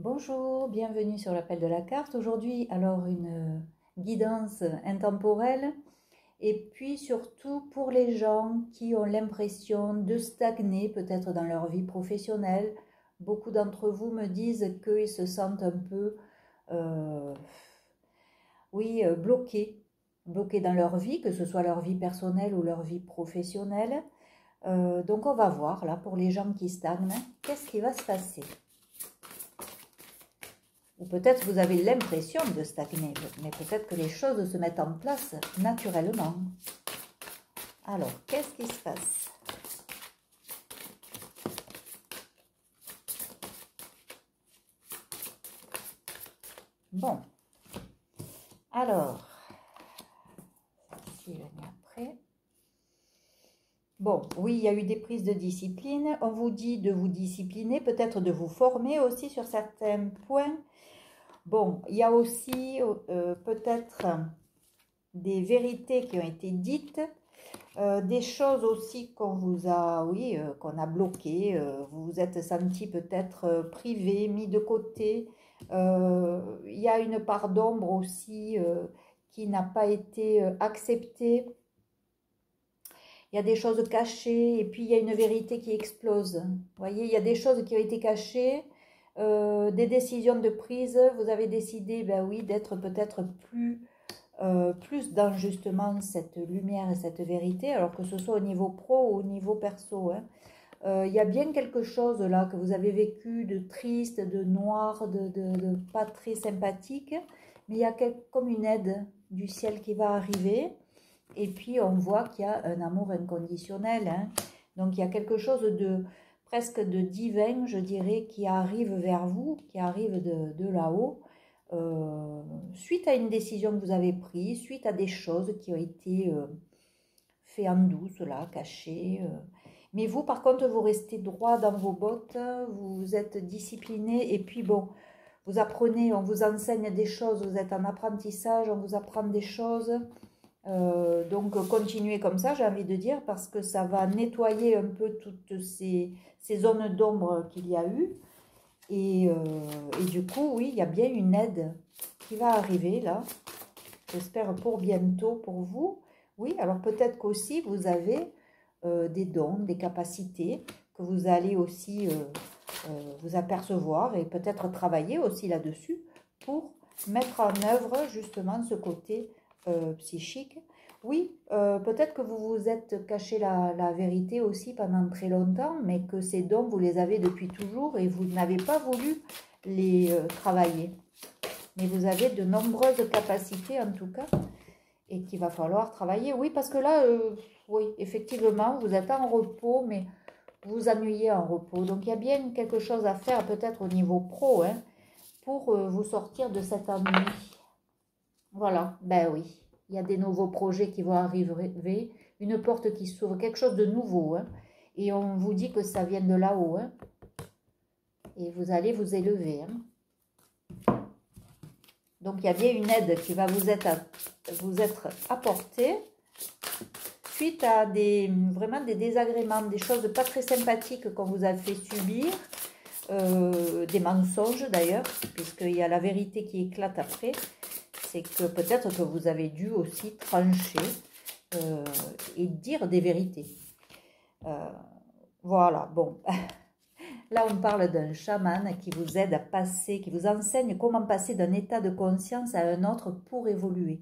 Bonjour, bienvenue sur l'appel de la carte. Aujourd'hui, alors une guidance intemporelle et puis surtout pour les gens qui ont l'impression de stagner peut-être dans leur vie professionnelle. Beaucoup d'entre vous me disent qu'ils se sentent un peu, euh, bloqués, bloqués dans leur vie, que ce soit leur vie personnelle ou leur vie professionnelle. Donc on va voir là pour les gens qui stagnent, qu'est-ce qui va se passer? Ou peut-être vous avez l'impression de stagner, mais peut-être que les choses se mettent en place naturellement. Alors, qu'est-ce qui se passe? Bon, alors, si je mets après. Bon, oui, il y a eu des prises de discipline. On vous dit de vous discipliner, peut-être de vous former aussi sur certains points. Bon, il y a aussi peut-être des vérités qui ont été dites. Des choses aussi qu'on vous a, qu'on a bloquées, vous vous êtes senti peut-être privé, mis de côté. Il y a une part d'ombre aussi qui n'a pas été acceptée. Il y a des choses cachées et puis il y a une vérité qui explose. Vous voyez, il y a des choses qui ont été cachées, des décisions de prise. Vous avez décidé, ben oui, d'être peut-être plus dans justement cette lumière et cette vérité, alors que ce soit au niveau pro ou au niveau perso. Hein. Il y a bien quelque chose là que vous avez vécu de triste, de noir, de pas très sympathique, mais il y a comme une aide du ciel qui va arriver, et puis on voit qu'il y a un amour inconditionnel. Hein. Donc il y a quelque chose de presque de divin, je dirais, qui arrive vers vous, qui arrive de là-haut, suite à une décision que vous avez prise, suite à des choses qui ont été faites en douce, là, cachées. Mais vous, par contre, vous restez droit dans vos bottes, vous êtes discipliné, et puis bon, vous apprenez, on vous enseigne des choses, vous êtes en apprentissage, on vous apprend des choses. Donc continuez comme ça, j'ai envie de dire, parce que ça va nettoyer un peu toutes ces zones d'ombre qu'il y a eu. Et du coup, oui, il y a bien une aide qui va arriver là. J'espère pour bientôt pour vous. Oui, alors peut-être qu'aussi vous avez des dons, des capacités que vous allez aussi vous apercevoir et peut-être travailler aussi là-dessus pour mettre en œuvre justement ce côté psychique. Oui, peut-être que vous vous êtes caché la vérité aussi pendant très longtemps, mais que ces dons, vous les avez depuis toujours et vous n'avez pas voulu les travailler. Mais vous avez de nombreuses capacités en tout cas et qu'il va falloir travailler. Oui, parce que là, oui, effectivement, vous êtes en repos, mais vous vous ennuyez en repos. Donc il y a bien quelque chose à faire peut-être au niveau pro hein, pour vous sortir de cet ennui. Voilà, ben oui, il y a des nouveaux projets qui vont arriver, une porte qui s'ouvre, quelque chose de nouveau. Hein, et on vous dit que ça vient de là-haut. Hein, et vous allez vous élever. Hein. Donc il y a bien une aide qui va vous être apportée suite à vraiment des désagréments, des choses pas très sympathiques qu'on vous a fait subir, des mensonges d'ailleurs, puisqu'il y a la vérité qui éclate après. C'est que peut-être que vous avez dû aussi trancher et dire des vérités. Voilà, bon. Là, on parle d'un chaman qui vous aide à passer, qui vous enseigne comment passer d'un état de conscience à un autre pour évoluer.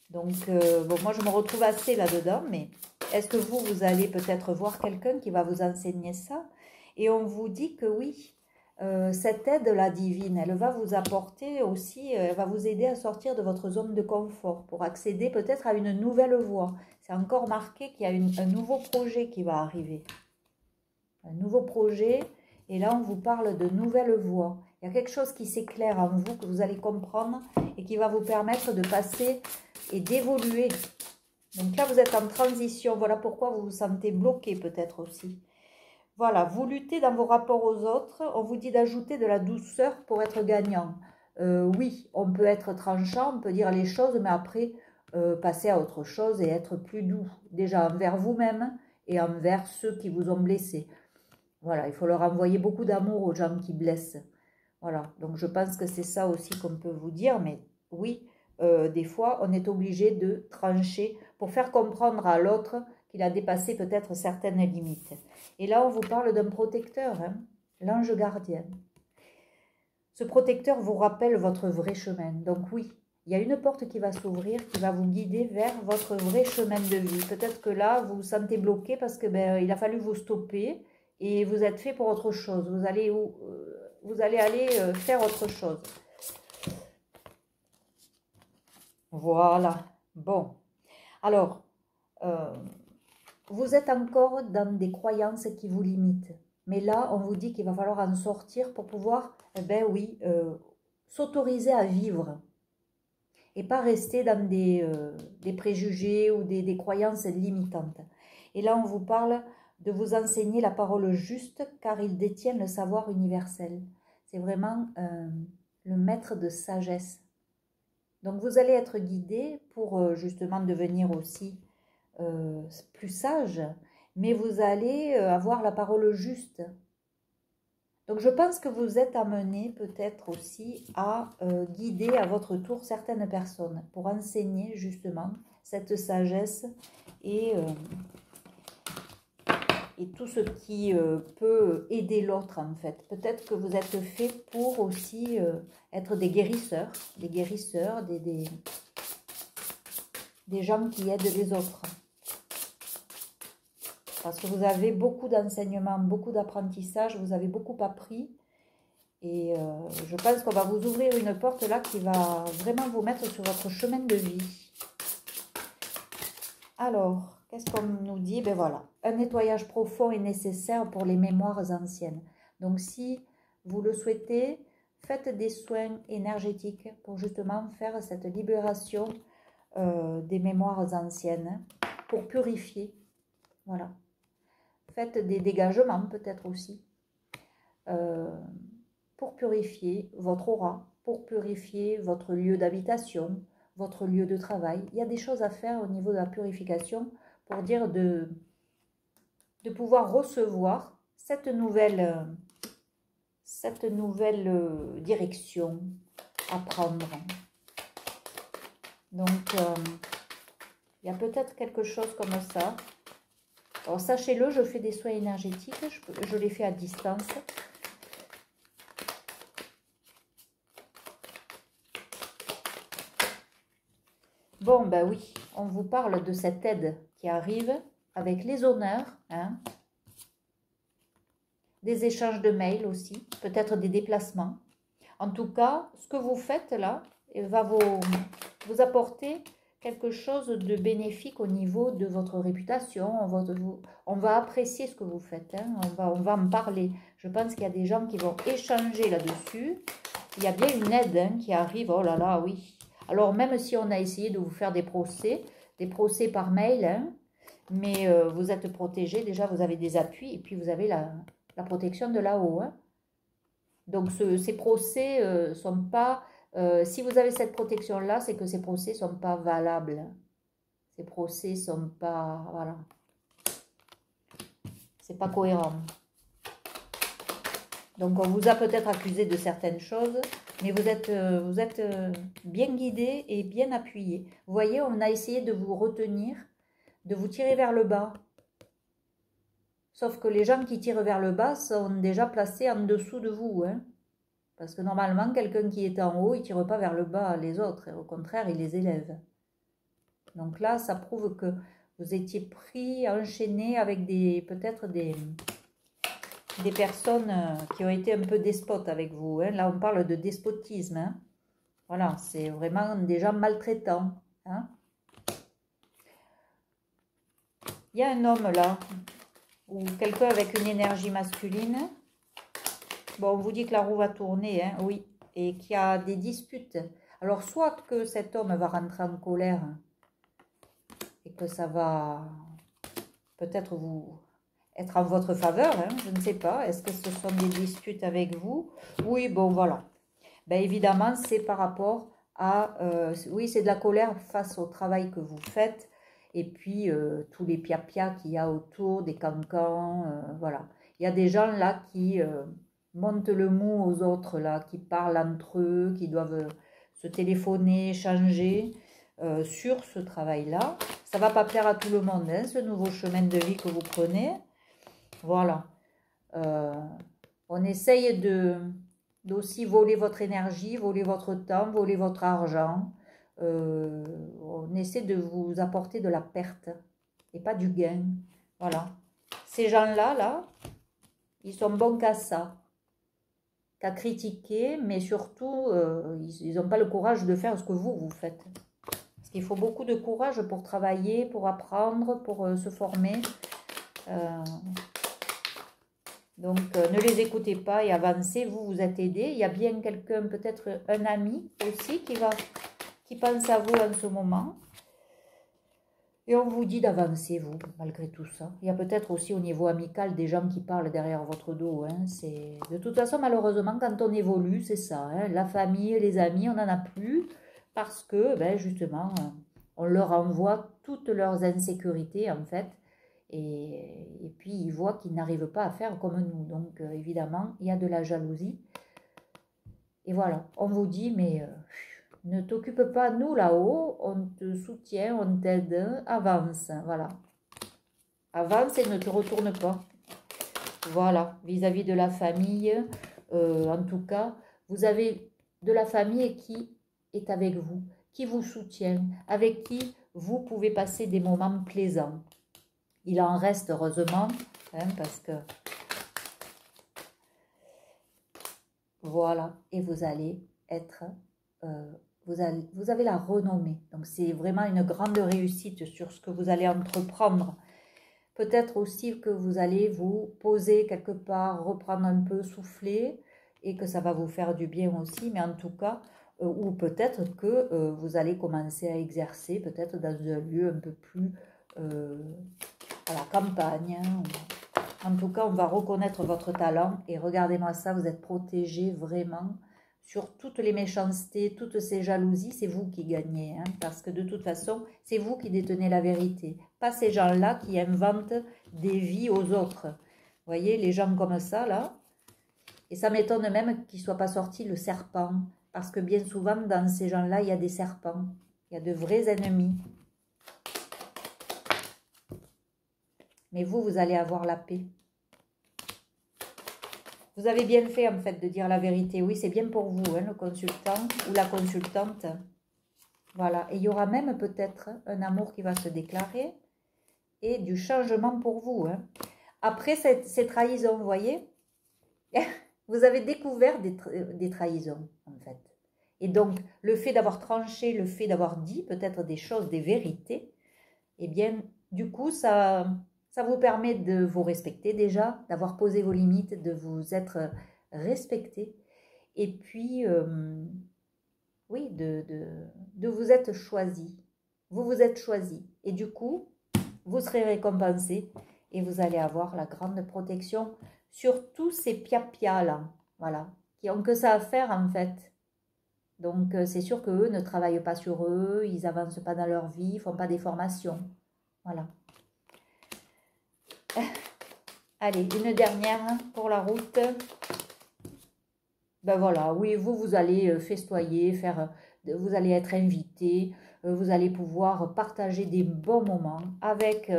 Donc, bon, moi, je me retrouve assez là-dedans, mais est-ce que vous allez peut-être voir quelqu'un qui va vous enseigner ça? Et on vous dit que oui, cette aide-là divine, elle va vous apporter aussi, elle va vous aider à sortir de votre zone de confort pour accéder peut-être à une nouvelle voie. C'est encore marqué qu'il y a un nouveau projet qui va arriver. Un nouveau projet, et là on vous parle de nouvelles voies. Il y a quelque chose qui s'éclaire en vous, que vous allez comprendre et qui va vous permettre de passer et d'évoluer. Donc là vous êtes en transition, voilà pourquoi vous vous sentez bloqué peut-être aussi. Voilà, vous luttez dans vos rapports aux autres, on vous dit d'ajouter de la douceur pour être gagnant. Oui, on peut être tranchant, on peut dire les choses, mais après passer à autre chose et être plus doux. Déjà envers vous-même et envers ceux qui vous ont blessé. Voilà, il faut leur envoyer beaucoup d'amour aux gens qui blessent. Voilà, donc je pense que c'est ça aussi qu'on peut vous dire, mais oui, des fois, on est obligé de trancher pour faire comprendre à l'autre qu'il a dépassé peut-être certaines limites. Et là, on vous parle d'un protecteur, hein, l'ange gardien. Ce protecteur vous rappelle votre vrai chemin. Donc oui, il y a une porte qui va s'ouvrir, qui va vous guider vers votre vrai chemin de vie. Peut-être que là, vous vous sentez bloqué parce que il a fallu vous stopper et vous êtes fait pour autre chose. Vous allez aller faire autre chose. Voilà. Bon. Alors, vous êtes encore dans des croyances qui vous limitent. Mais là, on vous dit qu'il va falloir en sortir pour pouvoir, oui, s'autoriser à vivre. Et pas rester dans des préjugés ou des croyances limitantes. Et là, on vous parle de vous enseigner la parole juste, car il détient le savoir universel. C'est vraiment le maître de sagesse. Donc, vous allez être guidé pour justement devenir aussi plus sage, mais vous allez avoir la parole juste. Donc je pense que vous êtes amené peut-être aussi à guider à votre tour certaines personnes pour enseigner justement cette sagesse et tout ce qui peut aider l'autre en fait. Peut-être que vous êtes fait pour aussi être des guérisseurs, des gens qui aident les autres. Parce que vous avez beaucoup d'enseignements, beaucoup d'apprentissage, vous avez beaucoup appris. Et je pense qu'on va vous ouvrir une porte là qui va vraiment vous mettre sur votre chemin de vie. Alors, qu'est-ce qu'on nous dit? Ben voilà, un nettoyage profond est nécessaire pour les mémoires anciennes. Donc si vous le souhaitez, faites des soins énergétiques pour justement faire cette libération des mémoires anciennes, pour purifier. Voilà. Faites des dégagements peut-être aussi. Pour purifier votre aura, pour purifier votre lieu d'habitation, votre lieu de travail. Il y a des choses à faire au niveau de la purification pour dire de pouvoir recevoir cette nouvelle direction à prendre. Donc, il y a peut-être quelque chose comme ça. Alors, sachez-le, je fais des soins énergétiques, je les fais à distance. Bon, ben oui, on vous parle de cette aide qui arrive avec les honneurs, hein, des échanges de mails aussi, peut-être des déplacements. En tout cas, ce que vous faites là va vous apporter quelque chose de bénéfique au niveau de votre réputation. On va apprécier ce que vous faites, hein, on va en parler. Je pense qu'il y a des gens qui vont échanger là-dessus. Il y a bien une aide hein, qui arrive, oh là là, oui. Alors, même si on a essayé de vous faire des procès par mail, hein, mais vous êtes protégé, déjà vous avez des appuis, et puis vous avez la protection de là-haut. Hein. Donc, ces procès sont pas... si vous avez cette protection-là, c'est que ces procès ne sont pas valables. Ces procès ne sont pas... Voilà. C'est pas cohérent. Donc, on vous a peut-être accusé de certaines choses, mais vous êtes bien guidé et bien appuyé. Vous voyez, on a essayé de vous retenir, de vous tirer vers le bas. Sauf que les gens qui tirent vers le bas sont déjà placés en dessous de vous. Hein. Parce que normalement, quelqu'un qui est en haut, il ne tire pas vers le bas les autres. Au contraire, il les élève. Donc là, ça prouve que vous étiez pris, enchaîné avec peut-être des personnes qui ont été un peu despotes avec vous. Hein. Là, on parle de despotisme. Hein. Voilà, c'est vraiment des gens maltraitants. Hein. Il y a un homme là, ou quelqu'un avec une énergie masculine. Bon, on vous dit que la roue va tourner, hein, oui, et qu'il y a des disputes. Alors, soit que cet homme va rentrer en colère et que ça va peut-être vous être en votre faveur, hein, je ne sais pas. Est-ce que ce sont des disputes avec vous? Oui, bon, voilà. Ben, évidemment, c'est par rapport à... oui, c'est de la colère face au travail que vous faites. Et puis, tous les pia-pia qu'il y a autour, des cancans, voilà. Il y a des gens là qui montent le mou aux autres, là, qui parlent entre eux, qui doivent se téléphoner, échanger sur ce travail-là. Ça ne va pas plaire à tout le monde, hein, ce nouveau chemin de vie que vous prenez. Voilà. On essaye d'aussi voler votre énergie, voler votre temps, voler votre argent. On essaie de vous apporter de la perte et pas du gain. Voilà. Ces gens-là, là, ils sont bons qu'à ça, qu'à critiquer, mais surtout, ils n'ont pas le courage de faire ce que vous faites. Parce qu'il faut beaucoup de courage pour travailler, pour apprendre, pour se former. Donc, ne les écoutez pas et avancez. Vous êtes aidé. Il y a bien quelqu'un, peut-être un ami aussi, qui pense à vous en ce moment. Et on vous dit d'avancer, vous, malgré tout ça. Il y a peut-être aussi au niveau amical des gens qui parlent derrière votre dos. Hein. De toute façon, malheureusement, quand on évolue, c'est ça. Hein. La famille, les amis, on n'en a plus parce que, ben, justement, on leur envoie toutes leurs insécurités, en fait. Et puis, ils voient qu'ils n'arrivent pas à faire comme nous. Donc, évidemment, il y a de la jalousie. Et voilà, on vous dit, mais ne t'occupe pas, nous là-haut, on te soutient, on t'aide, avance, voilà. Avance et ne te retourne pas. Voilà, vis-à-vis de la famille, en tout cas, vous avez de la famille qui est avec vous, qui vous soutient, avec qui vous pouvez passer des moments plaisants. Il en reste heureusement, hein, parce que voilà, et vous allez être, vous avez la renommée. Donc c'est vraiment une grande réussite sur ce que vous allez entreprendre. Peut-être aussi que vous allez vous poser quelque part, reprendre un peu, souffler, et que ça va vous faire du bien aussi, mais en tout cas, ou peut-être que vous allez commencer à exercer, peut-être dans un lieu un peu plus à la campagne. Hein. En tout cas, on va reconnaître votre talent, et regardez-moi ça, vous êtes protégé vraiment sur toutes les méchancetés, toutes ces jalousies, c'est vous qui gagnez, hein, parce que de toute façon, c'est vous qui détenez la vérité, pas ces gens-là qui inventent des vies aux autres. Vous voyez, les gens comme ça, là, et ça m'étonne même qu'il ne soit pas sorti le serpent, parce que bien souvent, dans ces gens-là, il y a des serpents, il y a de vrais ennemis. Mais vous allez avoir la paix. Vous avez bien fait, en fait, de dire la vérité. Oui, c'est bien pour vous, hein, le consultant ou la consultante. Voilà. Et il y aura même peut-être un amour qui va se déclarer et du changement pour vous. Hein. Après ces trahisons, vous voyez, vous avez découvert des trahisons, en fait. Et donc, le fait d'avoir tranché, le fait d'avoir dit peut-être des choses, des vérités, eh bien, du coup, ça vous permet de vous respecter déjà, d'avoir posé vos limites, de vous être respecté. Et puis, oui, de vous être choisi. Vous vous êtes choisi. Et du coup, vous serez récompensé et vous allez avoir la grande protection sur tous ces pia-pia-là, voilà, qui ont que ça à faire en fait. Donc, c'est sûr qu'eux ne travaillent pas sur eux, ils n'avancent pas dans leur vie, ils ne font pas des formations. Voilà. Allez, une dernière pour la route. Ben voilà, oui, vous allez festoyer, vous allez être invité, vous allez pouvoir partager des bons moments avec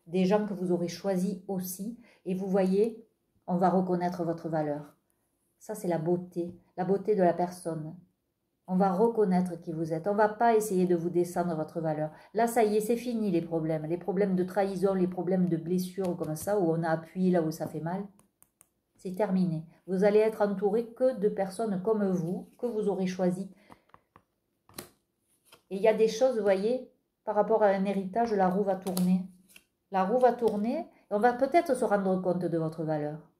des gens que vous aurez choisis aussi. Et vous voyez, on va reconnaître votre valeur. Ça, c'est la beauté de la personne. On va reconnaître qui vous êtes. On ne va pas essayer de vous descendre votre valeur. Là, ça y est, c'est fini les problèmes de trahison, les problèmes de blessures comme ça, où on a appuyé là où ça fait mal. C'est terminé. Vous allez être entouré que de personnes comme vous, que vous aurez choisi. Et il y a des choses, vous voyez, par rapport à un héritage, la roue va tourner. La roue va tourner, et on va peut-être se rendre compte de votre valeur.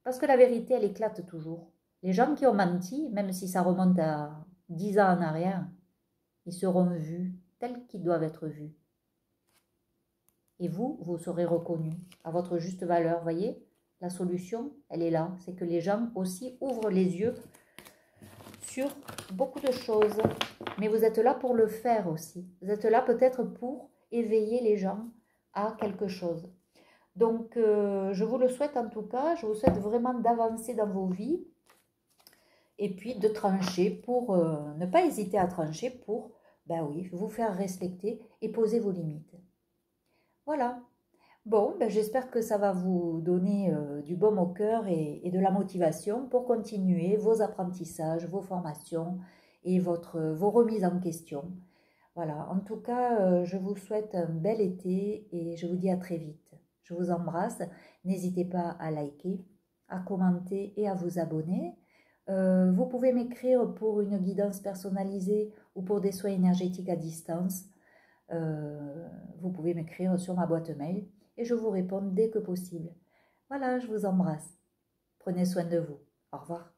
Parce que la vérité, elle éclate toujours. Les gens qui ont menti, même si ça remonte à 10 ans en arrière, ils seront vus tels qu'ils doivent être vus. Et vous serez reconnu à votre juste valeur. Voyez, la solution, elle est là. C'est que les gens aussi ouvrent les yeux sur beaucoup de choses. Mais vous êtes là pour le faire aussi. Vous êtes là peut-être pour éveiller les gens à quelque chose. Donc, je vous le souhaite en tout cas. Je vous souhaite vraiment d'avancer dans vos vies et puis de trancher pour ne pas hésiter à trancher pour, ben oui, vous faire respecter et poser vos limites. Voilà. Bon, ben j'espère que ça va vous donner du baume au cœur et de la motivation pour continuer vos apprentissages, vos formations et vos remises en question. Voilà, en tout cas, je vous souhaite un bel été et je vous dis à très vite. Je vous embrasse. N'hésitez pas à liker, à commenter et à vous abonner. Vous pouvez m'écrire pour une guidance personnalisée ou pour des soins énergétiques à distance. Vous pouvez m'écrire sur ma boîte mail et je vous réponds dès que possible. Voilà, je vous embrasse. Prenez soin de vous. Au revoir.